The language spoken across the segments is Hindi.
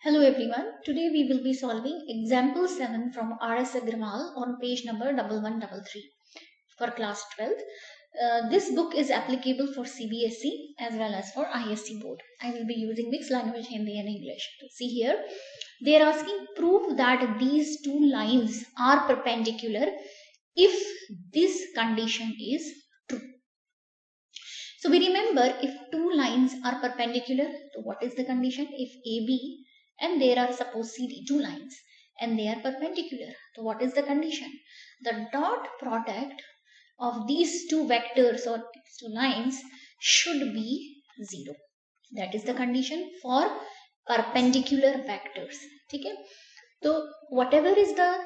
Hello everyone. Today we will be solving example 7 from R.S. Agrawal on page number 1133 for class 12th. This book is applicable for CBSE as well as for ISC board. I will be using mixed language Hindi and English. See here, they are asking prove that these two lines are perpendicular if this condition is true. So we remember if two lines are perpendicular, so what is the condition? If AB and there are suppose CD two lines and they are perpendicular, so what is the condition? The dot product of these two vectors or these two lines should be 0. That is the condition for perpendicular vectors. Okay? So whatever is the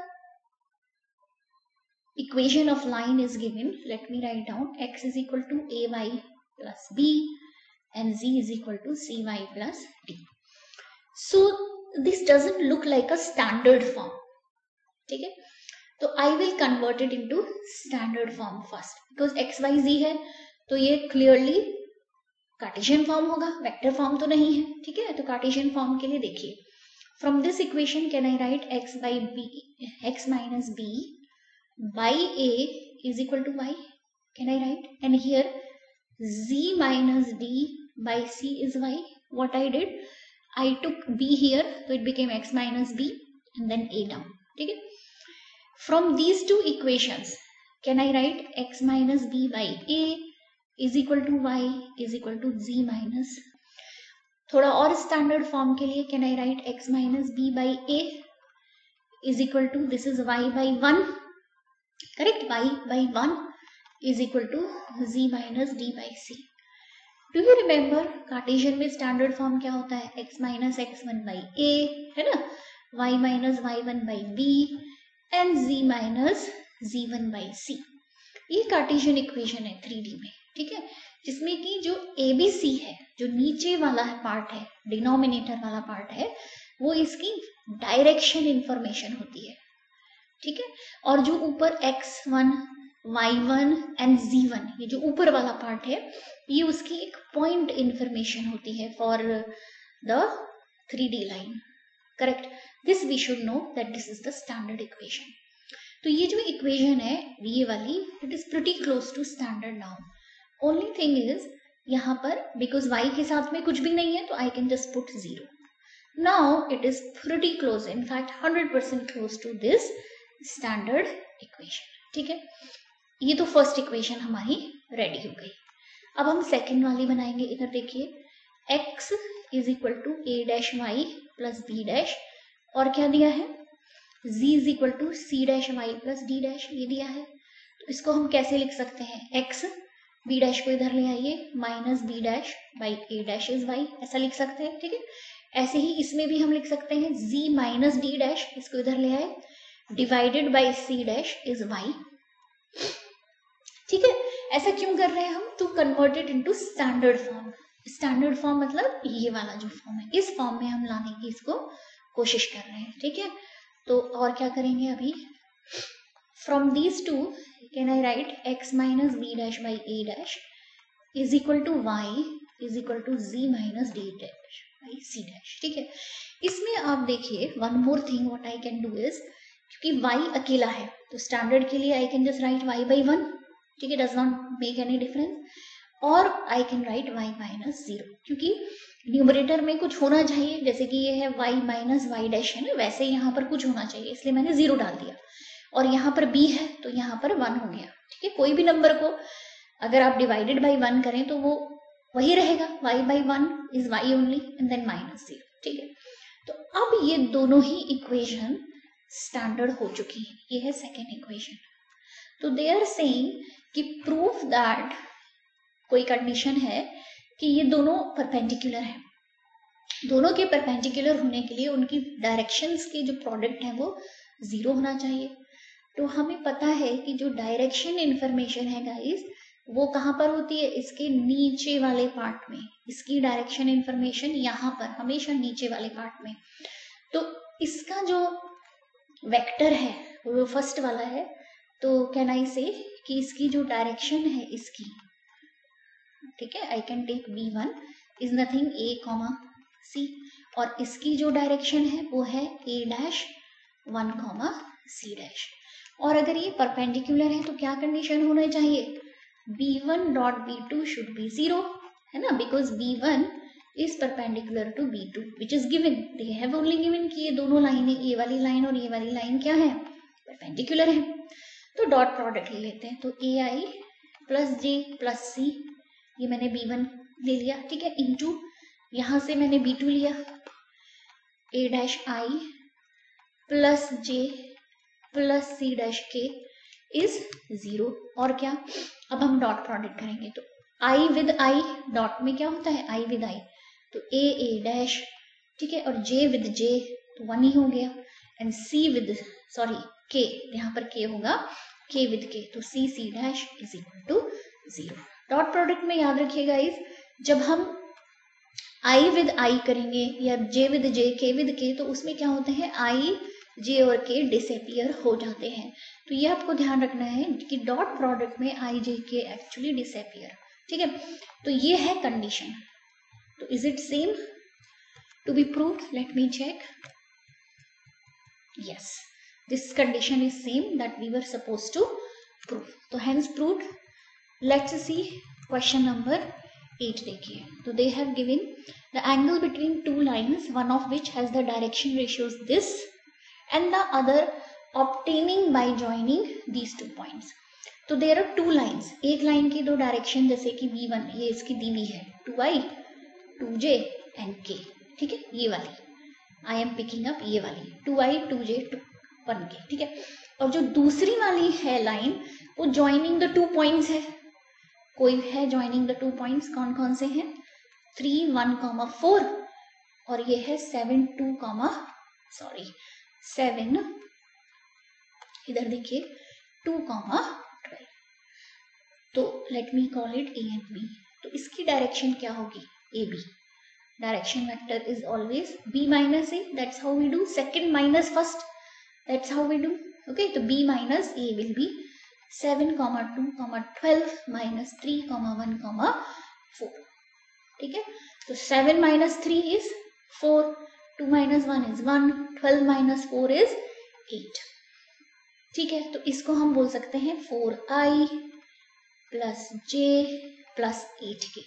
equation of line is given, let me write down x is equal to ay plus b and z is equal to cy plus d. So this doesn't look like a standard form. Okay? So I will convert it into standard form first because x y z है तो ये clearly कार्टेशियन फॉर्म होगा, वेक्टर फॉर्म तो नहीं है. ठीक है, तो कार्टेशियन फॉर्म के लिए देखिए, from this equation can I write x by b, x minus b by a is equal to y. Can I write? And here z minus d by c is y. What I did, I took b here, so it became x minus b and then a down. ठीक है, from these two equations can I write x minus b by a is equal to y is equal to z minus. थोड़ा और स्टैंडर्ड फॉर्म के लिए can I write x minus b by a is equal to, this is y by 1, correct, y by 1 is equal to z minus d by c. Do you remember Cartesian में स्टैंडर्ड फॉर्म क्या होता है? x minus x1 by a है ना, y minus y1 by b and z minus z1 by c. ये कार्टेशियन इक्वेशन है 3D में. ठीक है, जिसमें कि जो ABC है, जो नीचे वाला पार्ट है, डिनोमिनेटर वाला पार्ट है, वो इसकी डायरेक्शन इंफॉर्मेशन होती है. ठीक है, और जो ऊपर x1 y1 एंड z1, ये जो ऊपर वाला पार्ट है, ये उसकी एक पॉइंट इंफॉर्मेशन होती है for the 3D line. Correct, this we should know that this is the standard equation. तो ये जो इक्वेशन है ये वाली, it is pretty close to standard now. Only thing is यहाँ पर बिकॉज y के साथ में कुछ भी नहीं है तो I can just put 0. Now it is pretty close, in fact 100% close to this standard equation. ठीक है, ये तो फर्स्ट इक्वेशन हमारी रेडी हो गई. अब हम सेकेंड वाली बनाएंगे. इधर देखिए, x is equal to a dash y plus b dash, और क्या दिया है, z is equal to c dash y plus d dash, ये दिया है. तो इसको हम कैसे लिख सकते हैं, x b डैश को इधर ले आइए, minus b dash by a dash is y, ऐसा लिख सकते हैं. ठीक है, ऐसे ही इसमें भी हम लिख सकते हैं z माइनस d डैश, इसको इधर ले आए, divided by c dash is y. ठीक है, ऐसा क्यों कर रहे हैं हम, to convert it into standard form. Standard form मतलब ये वाला जो फॉर्म है, इस फॉर्म में हम लाने की इसको कोशिश कर रहे हैं. ठीक है, तो और क्या करेंगे अभी, from these two can I write x minus b dash by a dash is equal to y is equal to z minus d dash by c dash. ठीक है, इसमें आप देखिए one more thing what I can do is, क्योंकि y अकेला है तो स्टैंडर्ड के लिए I can just write y by 1. ठीक है, does not make any difference, और I can right y minus 0, क्योंकि न्यूमरेटर में कुछ होना चाहिए, जैसे कि ये है y माइनस वाई डैश है ना, वैसे यहाँ पर कुछ होना चाहिए, इसलिए मैंने 0 डाल दिया. और यहाँ पर b है तो यहाँ पर 1 हो गया. ठीक है, कोई भी नंबर को अगर आप डिवाइडेड बाई 1 करें तो वो वही रहेगा, y by 1 is y only and then minus 0. ठीक है, तो अब ये दोनों ही इक्वेशन स्टैंडर्ड हो चुकी है. ये है सेकेंड इक्वेशन. तो दे आर सेइंग कि प्रूफ दैट कोई कंडीशन है कि ये दोनों परपेंडिकुलर है. दोनों के परपेंडिकुलर होने के लिए उनकी डायरेक्शंस की जो प्रोडक्ट है वो 0 होना चाहिए. तो हमें पता है कि जो डायरेक्शन इंफॉर्मेशन है गाइस, वो कहाँ पर होती है, इसके नीचे वाले पार्ट में. इसकी डायरेक्शन इंफॉर्मेशन यहाँ पर हमेशा नीचे वाले पार्ट में. तो इसका जो वेक्टर है वो फर्स्ट वाला है, तो कैन आई से कि इसकी जो डायरेक्शन है इसकी, ठीक है, I can take b1 is nothing a, c, और इसकी जो डायरेक्शन है वो है A'(1, C'. और अगर ये परपेंडिकुलर है तो क्या कंडीशन होना चाहिए, B1.B2 शुड बी 0, है ना, because B1 is perpendicular to B2 which is given. They have only given कि ये दोनों लाइनें, ये वाली लाइन और ये वाली लाइन क्या है, परपेंडिकुलर है. तो डॉट प्रोडक्ट ले लेते हैं. तो AI plus J plus C, ये मैंने B1 ले लिया, ठीक है, इंटू यहां से मैंने B2 लिया, A' I plus J plus C' is 0. और क्या, अब हम डॉट प्रोडक्ट करेंगे तो I विद I, डॉट में क्या होता है I विद I, तो A', ठीक है, और J विद J तो 1 ही हो गया, एंड C विद K, यहाँ पर K होगा K विद K, तो C is equal to 0. Dot product में याद रखिएगा इस, जब हम I विद I करेंगे या J with J, K with K, तो उसमें क्या होते हैं I, J और K डिसअपियर हो जाते हैं. तो ये आपको ध्यान रखना है कि डॉट प्रोडक्ट में I, J, K actually disappear, ठीक है. तो ये है कंडीशन. तो is it same to be proved, let me check. Yes, this condition is same that we were suppose to prove. तो hence proved. Let's see question number 8 देखिए. तो they have given the angle between two lines, one of which has the direction ratios this and the other obtaining by joining these 2 points. तो there are 2 lines, एक लाइन की 2 डायरेक्शन, जैसे कि B1 ये इसकी दी हुई है 2I 2J and K, ठीक है, ये वाली I am picking up, ये वाली 2I 2J 1K, ठीक है. और जो दूसरी वाली है लाइन वो joining the 2 points है. कोई है joining the 2 points, कौन कौन से हैं, 3 1, 4 और ये है 7 2, 7 इधर देखिए 2, 12. तो let me call it A and B. तो इसकी डायरेक्शन क्या होगी, AB. Direction vector is always B minus A, that's how we do. Second minus first, that's how we do. Okay, तो B minus A will be 7, 2, 12 minus 3, 1, 4, ठीक है. तो 7 minus 3 is 4, 2 minus 1 is 1, 12 minus 4 is 8, ठीक है. तो इसको हम बोल सकते हैं 4I plus J plus 8K.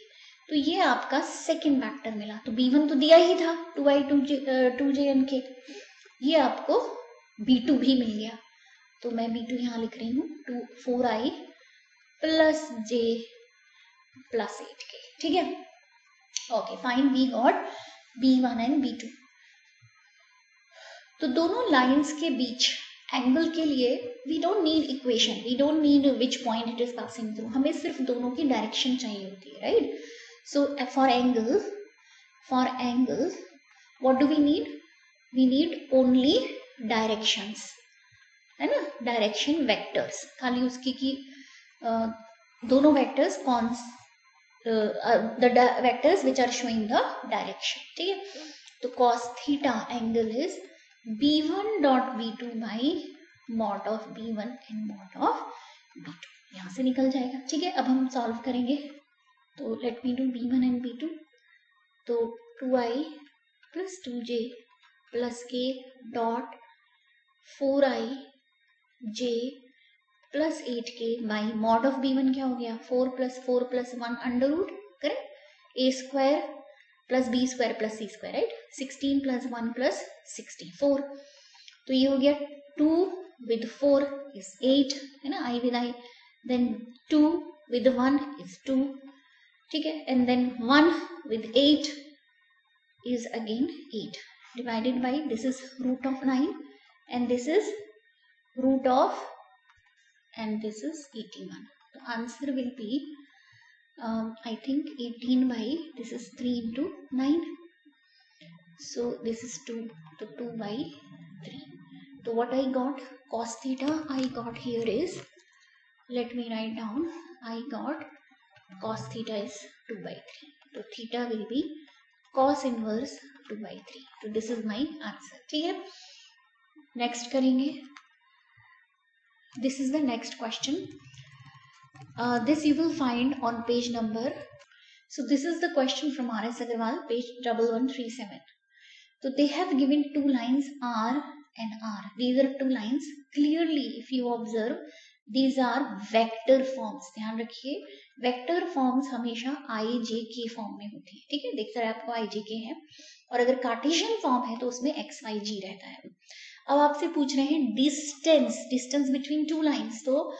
तो ये आपका सेकेंड वेक्टर मिला. तो B1 तो दिया ही था 2I 2J and K, ये आपको B2 भी मिल गया. तो मैं B2 यहाँ लिख रही हूँ 4I plus J plus 8K, ठीक है. Okay fine, we got B1 and B2. तो दोनों लाइंस के बीच एंगल के लिए we don't need equation, we don't need which point it is passing through, हमें सिर्फ दोनों की डायरेक्शन चाहिए होती है, right. So for angle what do we need only directions, है ना, डायरेक्शन वेक्टर्स. खाली उसकी की दोनों वेक्टर्स कौन, the vectors which are showing the direction, ठीक है. तो cos theta angle is B1 dot B2 by mod of B1 and mod of B2, यहां से निकल जाएगा, ठीक है. अब हम सॉल्व करेंगे. तो let me do B1 and B2. तो 2I plus 2J plus K dot 4I J plus 8K by mod of B1 क्या हो गया, 4 plus 1 under root, correct, A square plus B square plus C square, right. 16 plus 1 plus 64. तो ये हो गया 2 with 4 is 8, है ना, I with I. Then 2 with 1 is 2, ठीक है. And then 1 with 8 is again 8 divided by, this is root of 9 and this is root of, and this is 81. The answer will be I think 18 by, this is 3 into 9. So this is 2, so 2 by 3. So what I got, cos theta I got here is, let me write down, I got cos theta is 2 by 3. So theta will be cos inverse 2 by 3. So this is my answer, ठीक है. नेक्स्ट करेंगे. This is the next question. This you will find on page number. So this is the question from R.S. Agarwal, page 1137. तो they have given two lines R and R. These are two lines. Clearly, if you observe, these are vector forms. ध्यान रखिए, vector forms हमेशा IJK फॉर्म में होती है. ठीक है, देख रहे हैं आपको IJK है, और अगर कार्टेशियन फॉर्म है तो उसमें XYG रहता है. अब आपसे पूछ रहे हैं डिस्टेंस बिटवीन टू लाइन्स. तो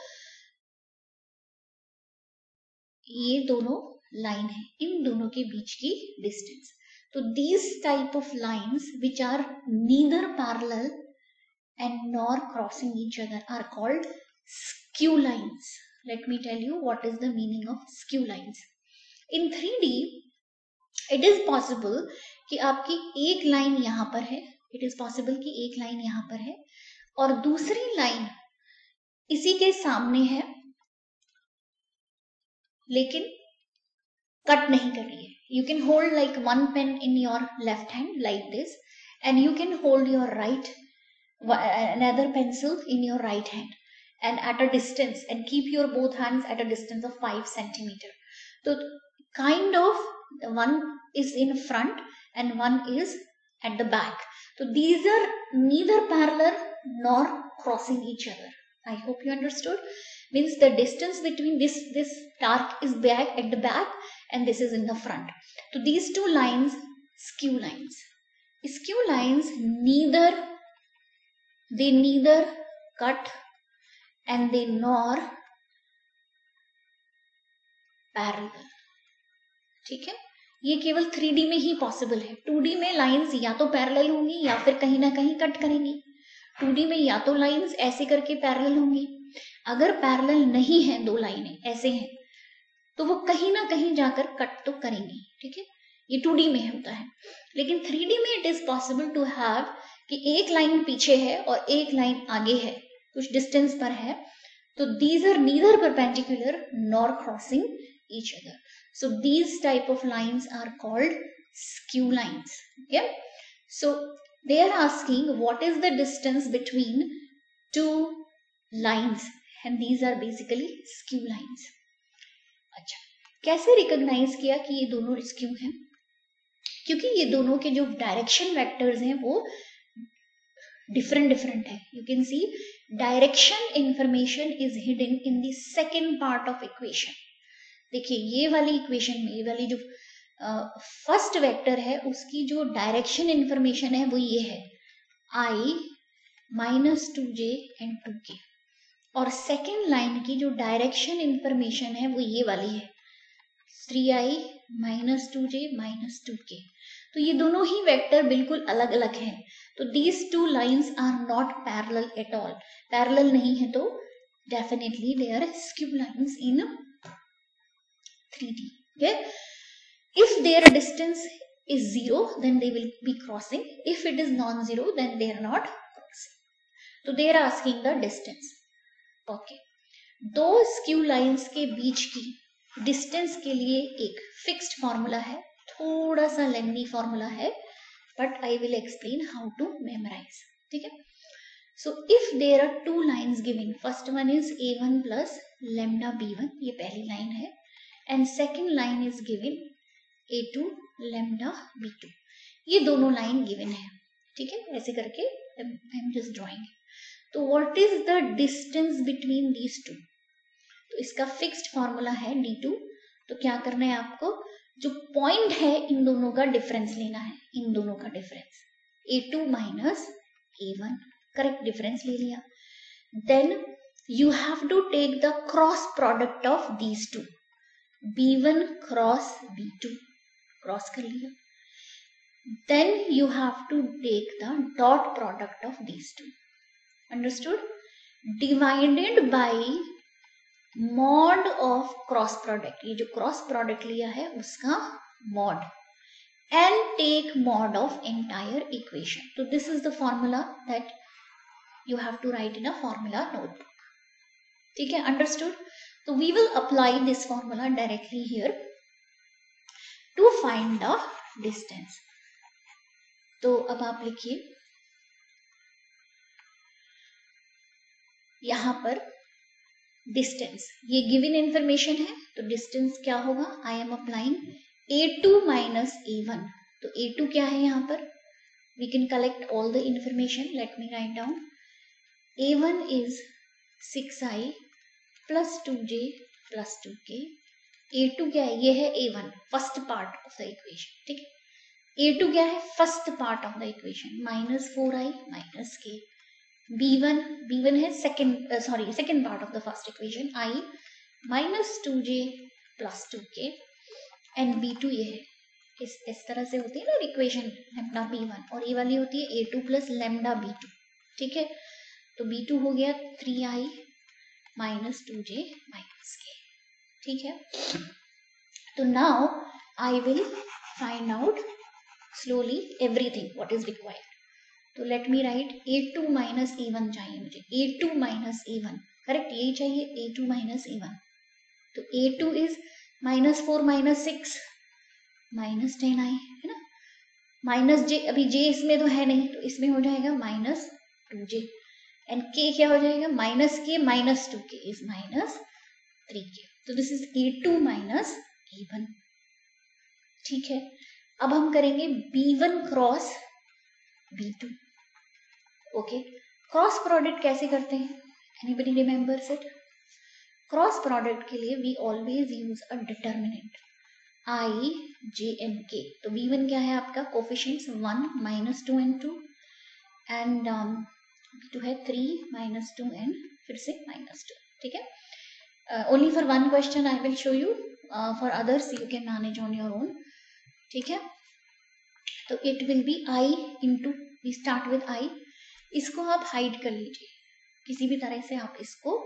ये दोनों लाइन है, इन दोनों के बीच की डिस्टेंस. तो these type of lines which are neither parallel and nor crossing each other are called skew lines. Let me tell you what is the meaning of skew lines. In 3D it is possible कि आपकी एक लाइन यहाँ पर है, it is possible कि एक लाइन यहाँ पर है और दूसरी लाइन इसी के सामने है लेकिन कट नहीं कर रही है. You can hold like one pen in your left hand like this, and you can hold your another pencil in your right hand and at a distance, and keep your both hands at a distance of 5 centimeter. So kind of one is in front and one is at the back. So these are neither parallel nor crossing each other. I hope you understood. Means the distance between this dark is back at the back and this is in the front. So these two lines, skew lines. Skew lines neither cut and they nor parallel. ठीक है, ये केवल 3D में ही पॉसिबल है. 2D में लाइंस या तो पैरेलल होंगी या फिर कहीं ना कहीं कट करेंगी. 2D में या तो लाइंस ऐसे करके पैरेलल होंगी, अगर पैरेलल नहीं है, दो लाइनें ऐसे हैं तो वो कहीं ना कहीं जाकर कट तो करेंगी. ठीक है, ये 2D में होता है. लेकिन 3D में it is possible to have कि एक लाइन पीछे है और एक लाइन आगे है, कुछ डिस्टेंस पर है. तो these are neither perpendicular nor crossing each other. So these type of lines are called skew lines. Okay, so they are asking what is the distance between two lines, and these are basically skew lines. अच्छा, कैसे रिकॉग्नाइज किया कि ये दोनों स्क्यू हैं? क्योंकि ये दोनों के जो डायरेक्शन वेक्टर्स हैं वो डिफरेंट है. You can see direction information is hidden in the second part of equation. देखिए, ये वाली इक्वेशन में, ये वाली जो फर्स्ट वेक्टर है उसकी जो डायरेक्शन इंफॉर्मेशन है वो ये है, I -2j and 2k. और सेकेंड लाइन की जो डायरेक्शन इंफॉर्मेशन है वो ये वाली है, 3i -2j -2k. तो ये दोनों ही वेक्टर बिल्कुल अलग अलग हैं. तो these two lines are not parallel at all. Parallel नहीं है तो definitely they are skew lines in 3D. Okay? If their distance is 0, then they will be crossing. If it is non-zero, then they are not crossing. So they are asking the distance. Okay. दो स्क्यू लाइंस के बीच की डिस्टेंस के लिए एक फिक्स्ड फॉर्मूला है, थोड़ा सा लेंथी फॉर्मूला है, but I will explain how to memorise. ठीक है. So if there are two lines given, first one is a1 plus lambda b1, ये पहली लाइन है, and second line is given a2 lambda b2. ये दोनों लाइन गिवन है. ठीक है, ऐसे करके आई एम जस्ट ड्रॉइंग. तो what is the distance between these two? तो इसका फिक्स्ड फॉर्मूला है d2. तो क्या करना है आपको, जो पॉइंट है इन दोनों का डिफरेंस लेना है, इन दोनों का difference, a2 minus a1, correct difference ले लिया. Then you have to take the cross product of these two, b1 cross b2, cross कर लिया. Then you have to take the dot product of these two. Understood? Divided by mod of cross product, ये जो क्रॉस प्रोडक्ट लिया है उसका mod, and take mod of entire equation. तो this is the formula that you have to write in a formula notebook. ठीक है, अंडरस्टूड? तो we will apply this formula directly here to find the distance. तो अब आप लिखिए यहां पर डिस्टेंस, ये गिवन इंफॉर्मेशन है, तो डिस्टेंस क्या होगा, I am applying a2 minus a1. तो a2 क्या है यहाँ पर, we can collect all the information. Let me write down. A1 is 6i plus 2j plus 2k. A2 क्या है? ये है A1, first part of the equation. ठीक है. A2 क्या है? First part of the equation, minus 4i minus k. B1 है second part of the first equation, i minus 2j plus 2k. And B2 ये है. इस तरह से होती है ना इक्वेशन, लैम्डा B1, और ये वाली होती है A2 प्लस लैम्डा B2. ठीक है. तो B2 हो गया 3i minus 2j minus k. ठीक है. तो now I will find out slowly everything what is required. तो let me write. A2 minus A1 चाहिए मुझे. A2 माइनस A1, करेक्ट, यही चाहिए. A2 minus A1. तो A2 is minus 4 minus 6 minus 10i, है ना. माइनस j, अभी j इसमें तो है नहीं, तो इसमें हो जाएगा माइनस 2j. एंड k क्या हो जाएगा? Minus k minus 2k is minus 3k. तो this is A2 minus A1. ठीक है. अब हम करेंगे B1 cross B2. Okay. Cross product कैसे करते हैं? Anybody remembers it? Cross product के लिए we always use a determinant i, j and k. तो B1 क्या है आपका? Coefficients 1 minus 2 and 2, and B2 है 3 माइनस 2 एंड फिर से माइनस 2. ठीक है. Only for one question I will show you. For others you can manage on your own. ठीक है. तो it will be I into, we start with I. इसको आप हाइड कर लीजिए किसी भी तरह से, आप इसको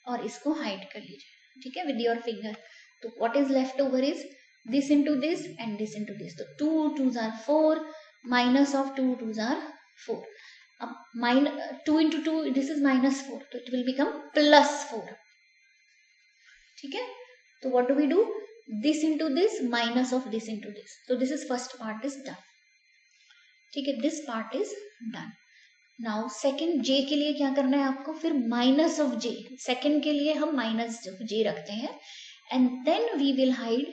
और इसको हाइड कर लीजिए. ठीक है, with your finger. तो what is left over is this into this and this into this. तो 2 2s are 4, minus of 2 2s are 4. अब 2 into 2, this is minus 4, तो it will become plus 4. ठीक है. तो what do we do? This into this minus of this into this. So this is first part is done. ठीक है. This part is done. Now second j के लिए क्या करना है आपको? फिर minus of j. Second के लिए हम minus of j रखते हैं, and then we will hide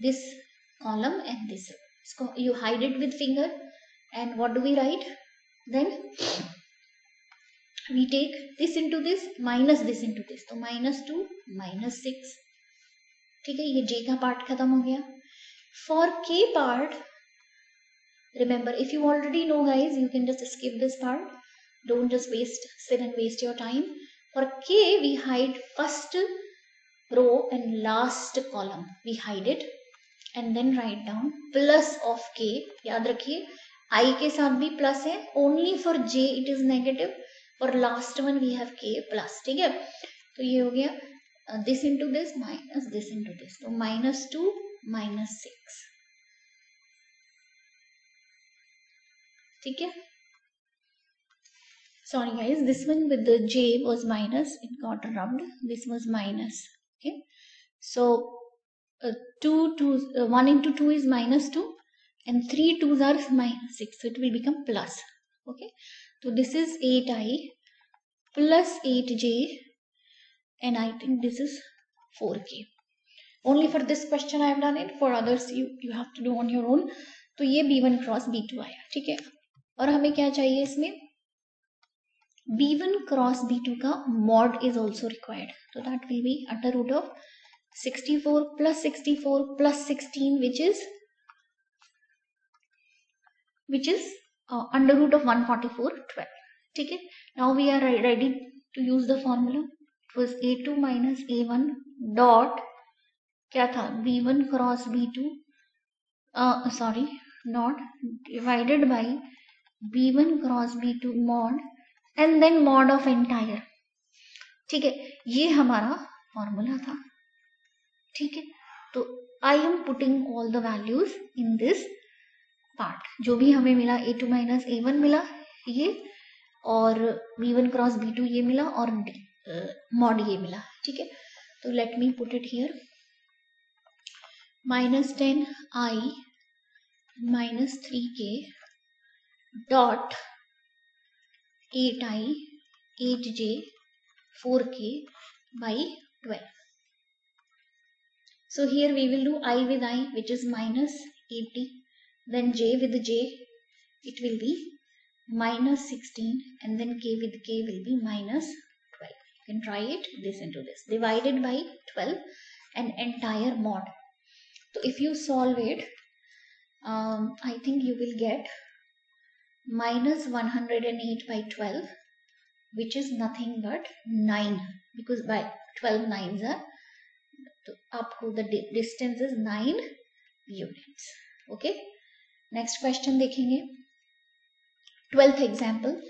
this column and this. इसको you hide it with finger, and what do we write? Then we take this into this minus this into this. तो minus 2 minus 6. ठीक है. ये j का पार्ट खत्म हो गया. For k part, remember, if you already know guys, you can just skip this part. Don't just sit and waste your time. For k we hide first row and last column. We hide it and then write down plus of k. याद रखिए I के साथ भी प्लस है. Only for j it is negative. For last one we have k plus. ठीक है. तो ये हो गया this into this minus this into this. तो minus 2 minus 6. ठीक है. Sorry guys, this one with the j was minus, it got rubbed. This was minus. Okay. So 1 into 2 is minus 2 and 3 2s are minus 6. So it will become plus. Okay. So this is 8i plus 8j, and I think this is 4k. Only for this question I have done it. For others you have to do on your own. तो ये B1 क्रॉस B2 आया. ठीक है. और हमें क्या चाहिए इसमें? B1 क्रॉस B2 का mod is also required. So that will be under root of 64 plus 16, which is under root of 144 12. ठीक है. Now we are ready to use the formula. It was A2 minus A1 dot क्या था? B1 cross B2 not divided by B1 cross B2 mod and then mod of entire. ठीक है. ये हमारा फॉर्मूला था. ठीक है. तो I am putting all the values in this part. जो भी हमें मिला A2 minus A1 मिला ये, और B1 क्रॉस B2 ये मिला, और mod ये मिला. ठीक है. तो let me put it here. minus 10i minus 3k dot 8i 8j 4k by 12. So here we will do I with I, which is minus 80, then j with j, it will be minus 16, and then k with k will be minus 12. You can try it, this into this, divided by 12, an entire mod. So if you solve it, I think you will get minus 108 by 12, which is nothing but 9, because by 12 nines are, तो आपको the distance is 9 units. Okay, next question देखेंगे. 12th example.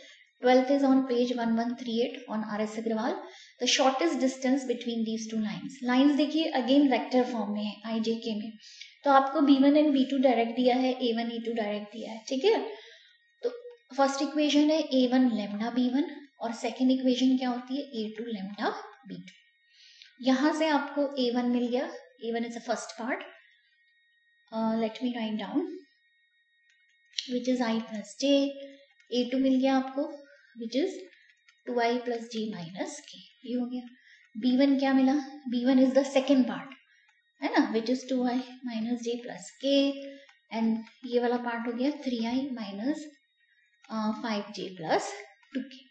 12th is on page 1138 on R.S. Agrawal. The shortest distance between these two lines. Lines देखिए again vector form में है, IJK में. तो आपको B1 and B2 डायरेक्ट दिया है, A1 A2 डायरेक्ट दिया है, ठीक है. तो फर्स्ट इक्वेशन है A1 lambda B1 और सेकेंड इक्वेशन क्या होती है A2 lambda B2. यहाँ से आपको A1 मिल गया. A1 is the first part. Let me write down, which is I plus j. A2 मिल गया आपको, which is 2i plus j minus k. ये हो गया. B1 क्या मिला? B1 is the second part, है ना, which is 2i minus j plus k, and ये वाला पार्ट हो गया 3i minus 5j plus 2k.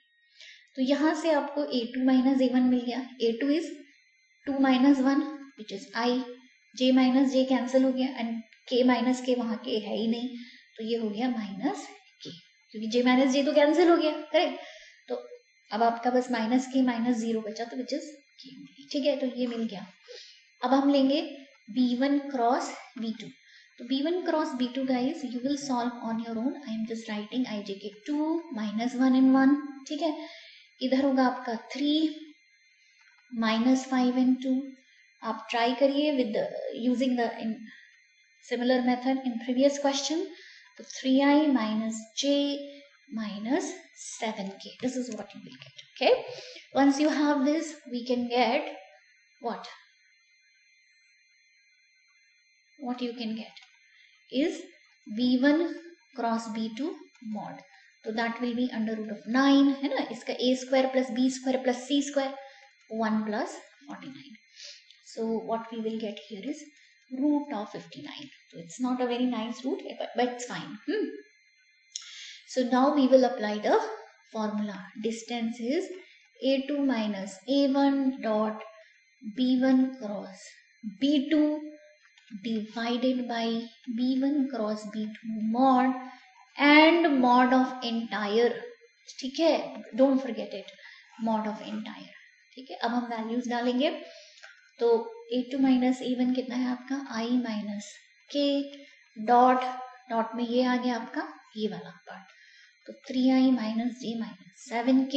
तो यहाँ से आपको A2 minus A1 मिल गया. A2 is 2 minus 1, which is I. J minus J cancel हो गया, एंड K minus K वहाँ के है ही नहीं, तो ये हो गया minus K, क्योंकि J minus J तो कैंसिल हो गया, करेक्ट. तो अब आपका बस minus K minus 0 बचा, तो which is K. ठीक है, तो ये मिल गया. अब हम लेंगे B1 cross B2. तो B1 cross B2 guys, you will solve on your own. I am just writing IJK 2 minus 1 and 1. ठीक है, इधर होगा आपका 3 minus 5 and 2. आप ट्राई करिए with using the similar method in previous question. तो 3i minus j minus 7k. This is what you will get. Okay, once you have this, we can get what you can get is B1 cross B2 mod. तो that will be under root of 9, है ना. इसका a square plus b square plus c square 1 plus 49. So what we will get here is root of 59. So it's not a very nice root, but it's fine. So now we will apply the formula. Distance is A2 minus A1 dot B1 cross B2 divided by B1 cross B2 mod and mod of entire. ठीक है, don't forget it, mod of entire. ठीक है, अब हम वैल्यूज डालेंगे. तो A2 माइनस A1 कितना है आपका I minus K dot dot में ये आ गया आपका ये वाला पार्ट. तो 3i minus j minus 7k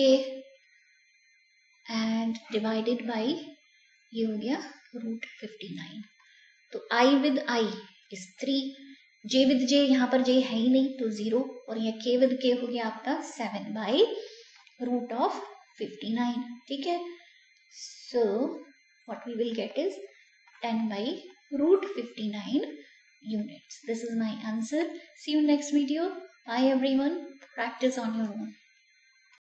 and divided by ये हो गया रूट 59. तो I with I is 3, J with J, यहाँ पर J है ही नहीं तो 0, और ये K विद K हो गया आपका 7 बाई रूट ऑफ 59. ठीक है, so what we will get is 10 by root 59 units. This is my answer. See you next video. Bye everyone. Practice on your own.